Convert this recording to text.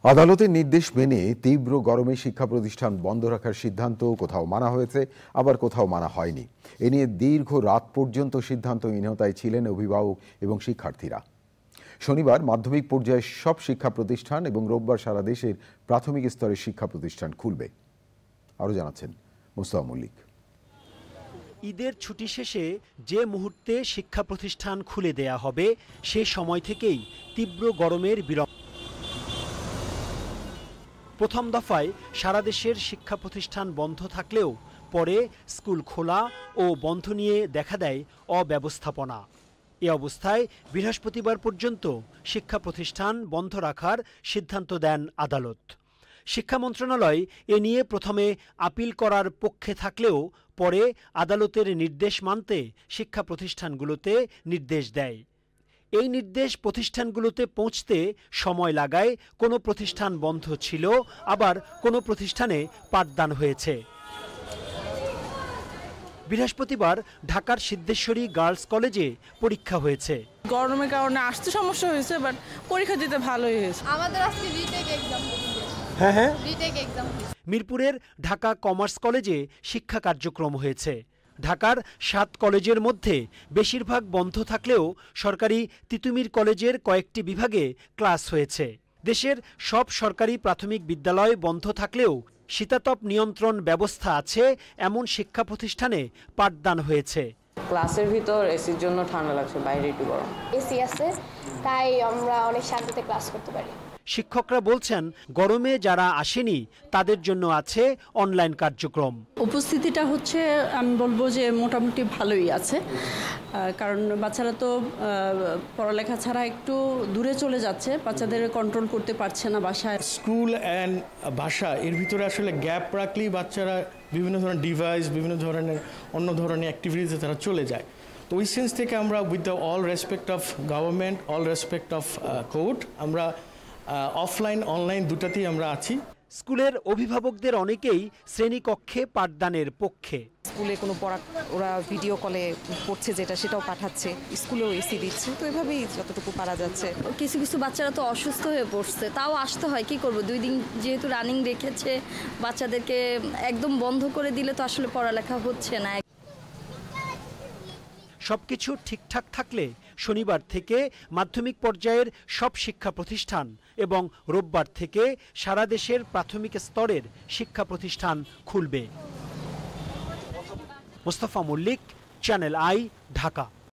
আদালতের নির্দেশ মেনে তীব্র গরমে শিক্ষা প্রতিষ্ঠান বন্ধ রাখার সিদ্ধান্ত কোথাও মানা হয়েছে, আবার কোথাও মানা হয়নি। এ নিয়ে দীর্ঘ রাত পর্যন্ত সিদ্ধান্তহীনতায় ছিলেন অভিভাবক এবং শিক্ষার্থীরা। শনিবার মাধ্যমিক পর্যায়ে সব শিক্ষা প্রতিষ্ঠান এবং রোববার সারা দেশের প্রাথমিক স্তরের শিক্ষা প্রতিষ্ঠান খুলবে। আরও জানাচ্ছেন মুস্তাফা মল্লিক। ঈদের ছুটি শেষে যে মুহূর্তে শিক্ষা প্রতিষ্ঠান খুলে দেয়া হবে, সে সময় থেকেই তীব্র গরমের বিরক্তি। প্রথম দফায় সারা দেশের শিক্ষা প্রতিষ্ঠান বন্ধ থাকলেও পরে স্কুল খোলা ও বন্ধ নিয়ে দেখা দেয় অব্যবস্থাপনা। এ অবস্থায় বৃহস্পতিবার পর্যন্ত শিক্ষা প্রতিষ্ঠান বন্ধ রাখার সিদ্ধান্ত দেন আদালত। শিক্ষা মন্ত্রণালয় এ নিয়ে প্রথমে আপিল করার পক্ষে থাকলেও পরে আদালতের নির্দেশ মানতে শিক্ষা প্রতিষ্ঠানগুলোতে নির্দেশ দেয়। এই নির্দেশ প্রতিষ্ঠানগুলোতে পৌঁছতে সময় লাগায় কোনো প্রতিষ্ঠান বন্ধ ছিল, আবার কোনো প্রতিষ্ঠানে পাঠদান হয়েছে। বৃহস্পতিবার ঢাকার সিদ্ধেশ্বরী গার্লস কলেজে পরীক্ষা হয়েছে। গরমের কারণে আসতে সমস্যা হয়েছে, বাট পরীক্ষা দিতে ভালোই হয়েছে। আমাদের আজকে রিটেক एग्जाम রিটেক एग्जाम। মিরপুরের ঢাকা কমার্স কলেজে শিক্ষা কার্যক্রম হয়েছে। ঢাকার 7 কলেজের মধ্যে বেশিরভাগ বন্ধ থাকলেও সরকারি তিতুমির কলেজের কয়েকটি বিভাগে ক্লাস হয়েছে। দেশের সব সরকারি প্রাথমিক বিদ্যালয় বন্ধ থাকলেও শীতাতপ নিয়ন্ত্রণ ব্যবস্থা আছে এমন শিক্ষা প্রতিষ্ঠানে পাঠদান হয়েছে। ক্লাসের ভিতর এসির জন্য ঠান্ডা লাগছে, বাইরে একটু গরম। এসি আছে, তাই আমরা অনেক শান্তিতে ক্লাস করতে পারি। শিক্ষকরা বলছেন, গরমে যারা আসেনি তাদের জন্য আছে অনলাইন কার্যক্রম। উপস্থিতিটা হচ্ছে, আমি বলবো যে মোটামুটি ভালোই আছে, কারণ বাচ্চারা তো পড়ালেখা ছাড়া একটু দূরে চলে যাচ্ছে, বাচ্চাদের কন্ট্রোল করতে পারছে না বাসায়। স্কুল অ্যান্ড বাসা এর ভিতরে আসলে গ্যাপ রাখলেই বাচ্চারা বিভিন্ন ধরনের ডিভাইস, বিভিন্ন ধরনের অন্য ধরনের অ্যাক্টিভিটিসে তারা চলে যায়। তো ওই সেন্স থেকে আমরা with the all respect of government, all respect of court, আমরা অফলাইন অনলাইন দুটাতেই আমরা আছি। স্কুলের অভিভাবকদের অনেকেই শ্রেণীকক্ষে পাঠদানের পক্ষে। স্কুলে কোনো পড়া ওরা ভিডিও কলে পড়ছে যেটা, সেটাও পাঠাচ্ছে, স্কুলেও এসি দিচ্ছে, তো এভাবেই যতটুকু পারা যাচ্ছে। কিছু কিছু বাচ্চারা তো অসুস্থ হয়ে পড়ছে, তাও আসতে হয়, কি করব। 2 দিন যেহেতু রানিং রেখেছে, বাচ্চাদেরকে একদম বন্ধ করে দিলে তো আসলে পড়ালেখা হচ্ছে না। সবকিছু ঠিকঠাক থাকলে শনিবার থেকে মাধ্যমিক পর্যায়ের সব শিক্ষা প্রতিষ্ঠান এবং রোববার থেকে সারা দেশের প্রাথমিক স্তরের শিক্ষা প্রতিষ্ঠান খুলবে। Mustafa Mallik, channel I, Dhaka.